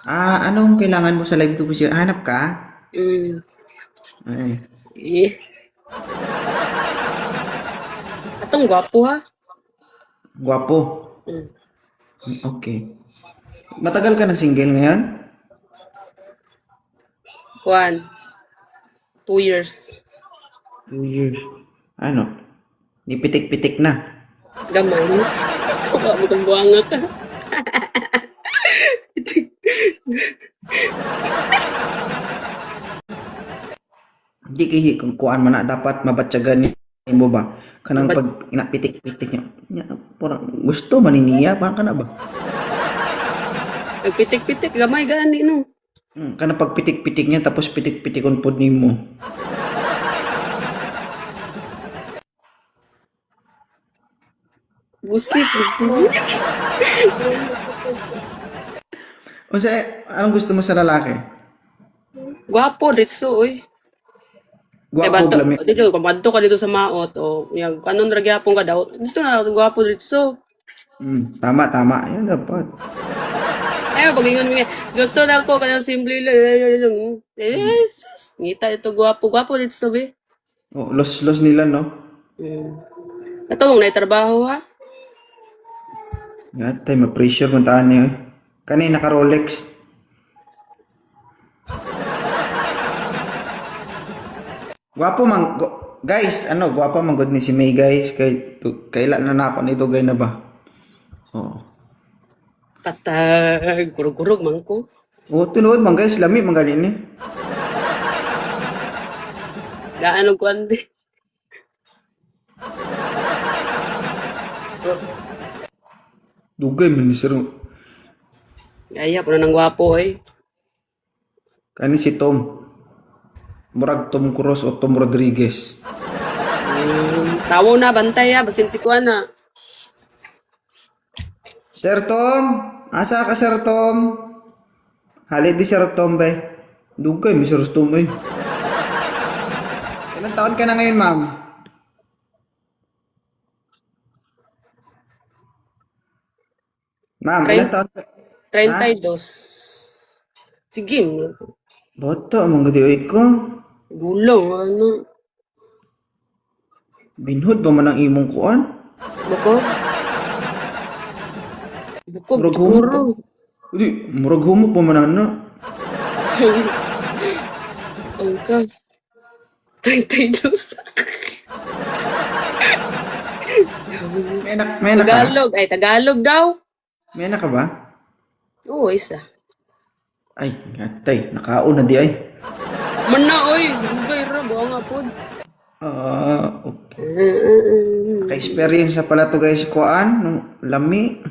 Anong kailangan mo sa live to siya? Hanap ka? Mm. Ay, Eh. Atong gwapo ha. gwapo. Mm. Okay. Matagal ka na single ngayon? Kuan. 2 years. 2 years. Ano? Nipitik-pitik na. Gamay. Kuha mo kang buhanga ka. Hindi kahi kung kuan man na dapat mabatyagan ni mo ba? Kanang Ba't pag inapitik-pitik niya, parang gusto maniniya, parang kana ba? nagpitik-pitik gamay gani no. Kanang pag pitik-pitik niya tapos pitik-pitikon pod nimo. Busit. Unsa anong gusto mo sa lalaki? Gwapo ditso oy. Kay Gwapo bato, glami. dito, pamadto ka dito sa maot, o, yung kanon ra gyapon ka daw. Gusto na, gwapo dito. Tama. Yan dapat. Ay, pag-ingon mo nga, gusto na ko, kanang simple lang. Yes, ngita ito, gwapo dito, be. Oh, los nila no. Hmm. Ito, mong naitrabaho, ha? Yatay ma-pressure man taan niya. Kanina ka Rolex. Gwapo man guys, gwapo man gud ni si May guys kaila na nako nito gay na ba. Oo. Patag, kurog-kurog man ko. Tinuod man guys, lami man gani ni. Gaano ko, andi. Dugay man ni sir. Gaya, po na ng gwapo, eh. Kani si Tom. Murag Tom Cruise o Tom Rodriguez. Tawo na, bantay, ha, basin si Kuan, na. Sir Tom, asa ka Sir Tom? Halid di Sir Tom ba? Dugay mi Sir Tom eh. Ilang taon ka na ngayon, ma'am? Ma'am, ilang taon ka? Ha? 32. Sige, Bata, amang gadi oy ko. gulong, ano. Binhod pa man ang imong kuan. Bukog. Bukog, Murag humok siguro. pa. Hindi, murag humok pa man ano. Oh, God. 32. May anak ka? Tagalog. Ay, Tagalog daw. May anak ka ba? Oo, isa. Ay, atay, nakaon na di ay. Mana, oy. Bugay ra. Buha nga po. Okay. Naka-experience sa pala to guys kuan, nung lami.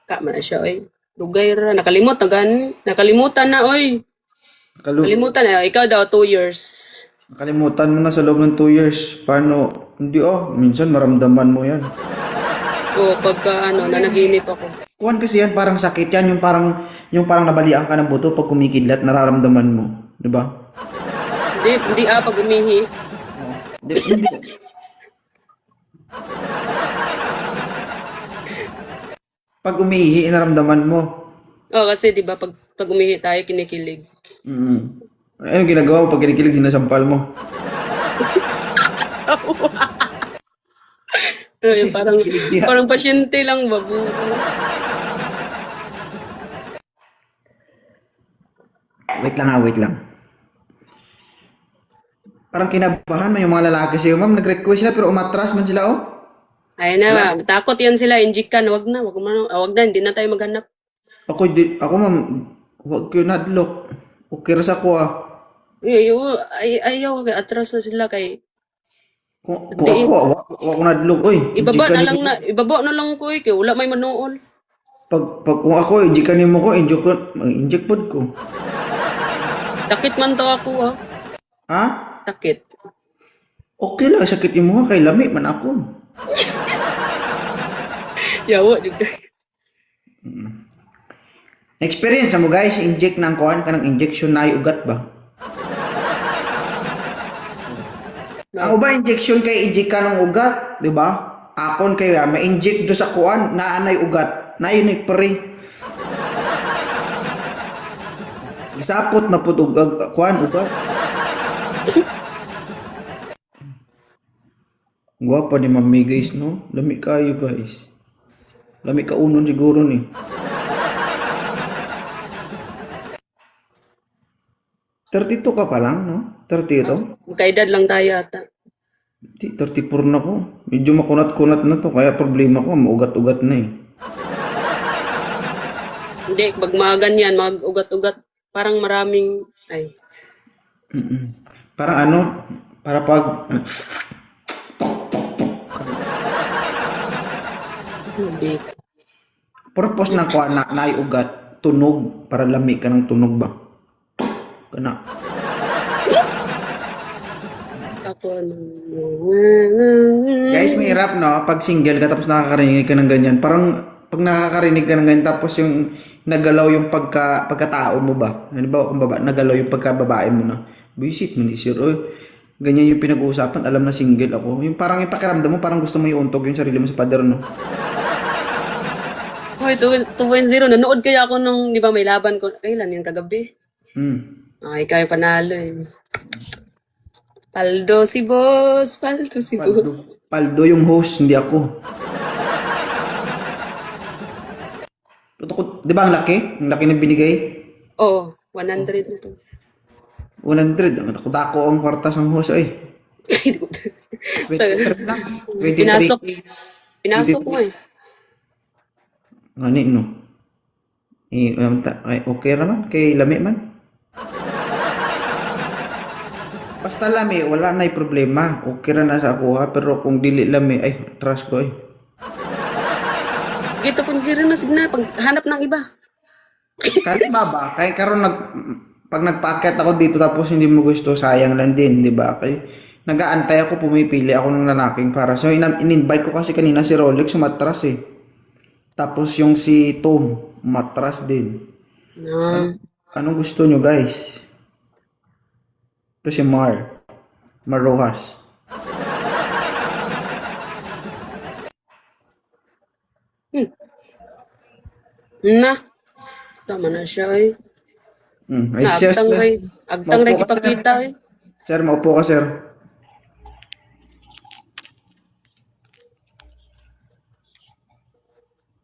Ka man na siya, oy. Bugay ra. Nakalimot na gani. Nakalimutan na, oy. Nakalimutan na. Ikaw daw, 2 years. Nakalimutan mo na sa loob ng 2 years. Paano? Hindi minsan maramdaman mo yan. Oo, pagka, nanaginip ako. Kuan kasi yan, parang sakit yan. Yung parang nabalian ka ng buto pag kumikidlat, nararamdaman mo. Di ba? Hindi, pag umihi. Hindi. Pag umiihi, naramdaman mo. Oo, kasi, di ba, pag umihi tayo, kinikilig. Anong ginagawa mo pag kinikilig, sinasampal mo? Yung parang, Kilig niya. parang pasyente lang, babu. Wait lang. Parang kinabahan mo yung mga lalaki sa'yo, ma'am. Nag-request sila pero umatras man sila, oh. Ayun na, takot yan sila, injikan, wag na, hindi na tayo maghanap. Ako ma'am, wag ko nadlock. Okay ra sa ko, ah. Ayaw, atras na sila kay, Kung ako, wag ko nadlock, oy. ibaba na lang ko, kay wala may manuol. Kung ako, injikanin mo ko, injik pod ko. Takit man to ako, ha. Ha? Takit. Okay lang, sakit mo kay lami man ako. Yawa, juga. Experience mo guys, inject ng kuan kanang injection na ugat ba? Ang uba injection kay inject ka ng ugat, di ba? Akon kay ma-inject do sa kuan na anay ugat. Nainik pa rin. Gisapot na po kuan ugat. Gwapa ni Mami guys, no? Lami kayo guys. Lami ka unon siguro ni. Thirty-two ka pa lang, no? 32? Magkaedad lang tayo ata. Di, 34 na ko. Medyo makunat-kunat na to. Kaya problema ko, maugat-ugat na eh. Hindi, pag mga ganyan, mag-ugat-ugat, parang maraming, ay, Para ano? Para pag... hindi. Purpose ng kuha na naiugat, tunog. Para lami ka ng tunog ba? Kana. Ako, Guys, mahirap no? Pag single ka tapos nakakarinig ka ng ganyan. Parang pag nakakarinig ka ng ganyan tapos yung nagalaw yung pagkatao mo ba? Ano ba kung nagalaw yung pagkababae mo na? Buisit mo ni sir. Oy, ganyan yung pinag-uusapan. Alam na single ako. Yung parang yung pakiramdam mo parang gusto mo iuntog yung sarili mo sa pader no? Hoy, 2.0, nanood kaya ako nung, di ba may laban ko, kailan yung kagabi? Ay, kayo panalo eh. Paldo si boss, paldo si boss. Paldo yung host, hindi ako. Di ba ang laki? Ang laki na binigay? Oo, 100 na to. 100. Ang dako ang kwarta sa host ay. So, 23 lang. 23. pinasok mo eh. Ngani no? Ay, okay naman. Kay lami man. Basta lami, wala na'y problema. Okay ra na sa ako ha. Pero kung dili lami, ay, trust ko eh. Gito kung di rin na signa, paghanap ng iba. Kahit ba? Kahit karon pag nagpaakyat ako dito tapos hindi mo gusto, sayang lang din, di ba? Kaya nag-aantay ako, pumipili ako ng lalaking para. So, in-invite ko kasi kanina si Rolex, sumatras eh. Tapos yung si Tom, matras din. Anong gusto nyo guys? Ito si Mar Rojas. Na, tama na siya eh. Ay, sir, Agtang ray ipakita eh. Sir, maupo ka sir.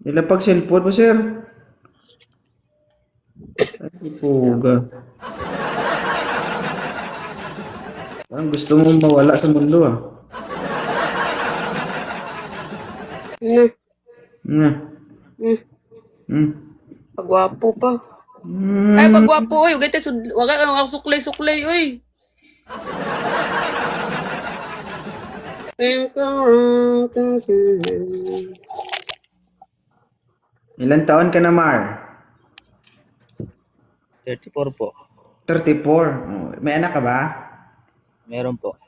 Nilapag cellphone mo sir. Ay, puga. Parang gusto mo mawala sa mundo ah. Na, Na. pagwapo pa. Ay, pagwapo oy, ugay tayo, wag suklay-suklay oy. Ilan taon ka na Mar? 34 po. 34. Oh, may anak ka ba? Meron po.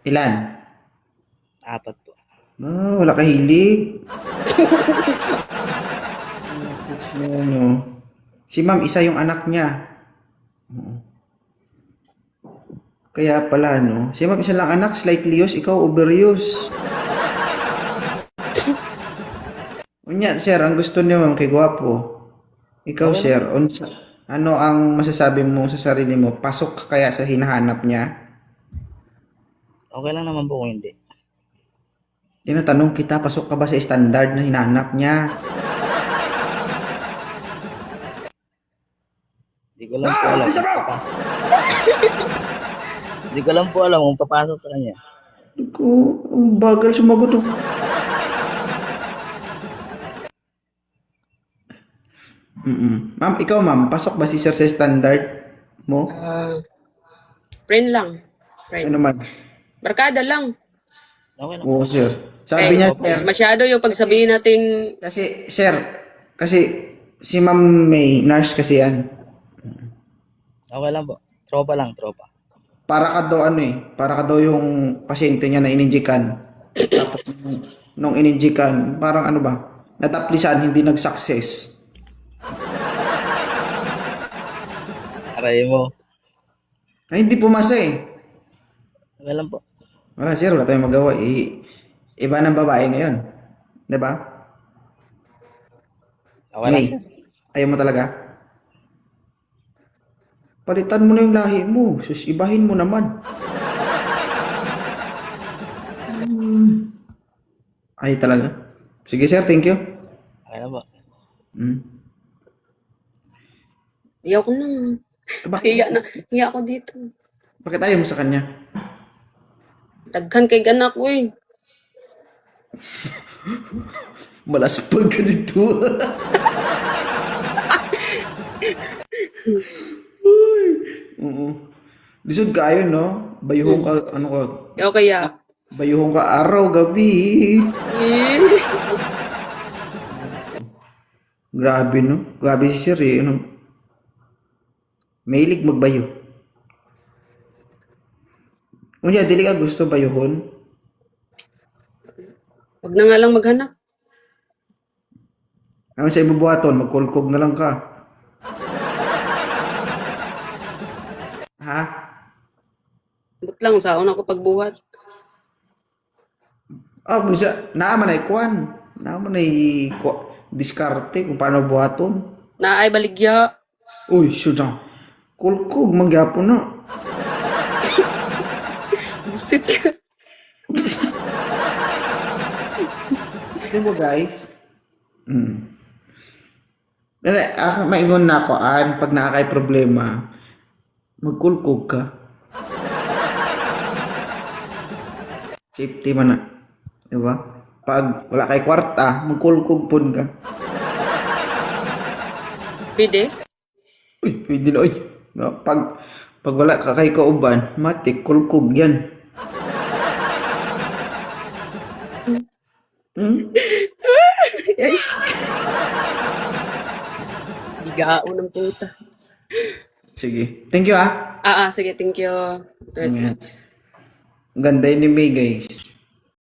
Ilan? 4 po. Oh, wala ka hilig. Ano? Si ma'am, isa yung anak niya. Oo. Kaya pala, no? Si ma'am, isa lang anak, slightly use, ikaw overuse. Unya, sir, ang gusto niya ma'am kay gwapo. Ikaw, sir, ano ang masasabi mo sa sarili mo? Pasok ka kaya sa hinahanap niya? Okay lang naman po kung hindi. Tinatanong kita, pasok ka ba sa standard na hinahanap niya? Hindi ko lang po alam. Hindi ko lang po alam kung papasok sa kanya. Ko, ang bagal sumagot. Ma'am, ikaw ma'am, pasok ba si sir sa standard mo? Friend lang. Friend. Ano man? Barkada lang. Okay lang. Oo, sir. Sabi niya, sir, Masyado yung pagsabihin natin, kasi, sir, kasi si Ma'am May, nurse kasi yan. Okay lang po. Tropa lang, tropa. Para ka daw ano eh, para ka daw yung pasyente niya na ininjikan. Tapos nung ininjikan, parang ano ba, nataplisan, hindi nag-success. Aray mo. Ay, hindi pumasa eh. Okay lang po. Wala sir, wala tayong magawa. Iba ng babae ngayon. 'Di ba? Okay lang, May, sir. ayaw mo talaga? Palitan mo na yung lahi mo. Sus, ibahin mo naman. Ay talaga. Sige sir, thank you. Okay lang po. Mm. Ayaw ko na. Bakit, Hiya na. Hiya ako dito. bakit ayaw mo sa kanya? Daghan kay ganak ko eh. Malaspag ka dito. Uy. Oo. Lisod kayo, no? Bayuhong ka, ano ka? Ayaw kaya. Bayuhong ka araw, gabi. Eh. Grabe, no? Grabe si sir, eh. Ano? Mahilig magbayo. Unya, dili ka gusto bayuhon? Wag na nga lang maghanap. Ano sa ibubuhaton? Magkulkog na lang ka. Ha? But lang, saon ako pagbuhat. Ah, bisa, naaman ay kwan. Naaman ay diskarte kung paano buhaton. Naay baligya. Uy, suda. Kulkog, magyapon na. Busit ka. Di mo guys? Dali, maingon na ako, pag nakakay problema, magkulkog ka. Safety man na. Diba? Pag wala kay kwarta, magkulkog pun ka. Pwede? Uy, pwede na, uy. No? Pag wala ka kay kauban, matik, kulkog yan. Hmm? Ay. Bigao ng puta. Sige. Thank you, ah. Sige, thank you. Ayan. Ganda yun ni May, guys.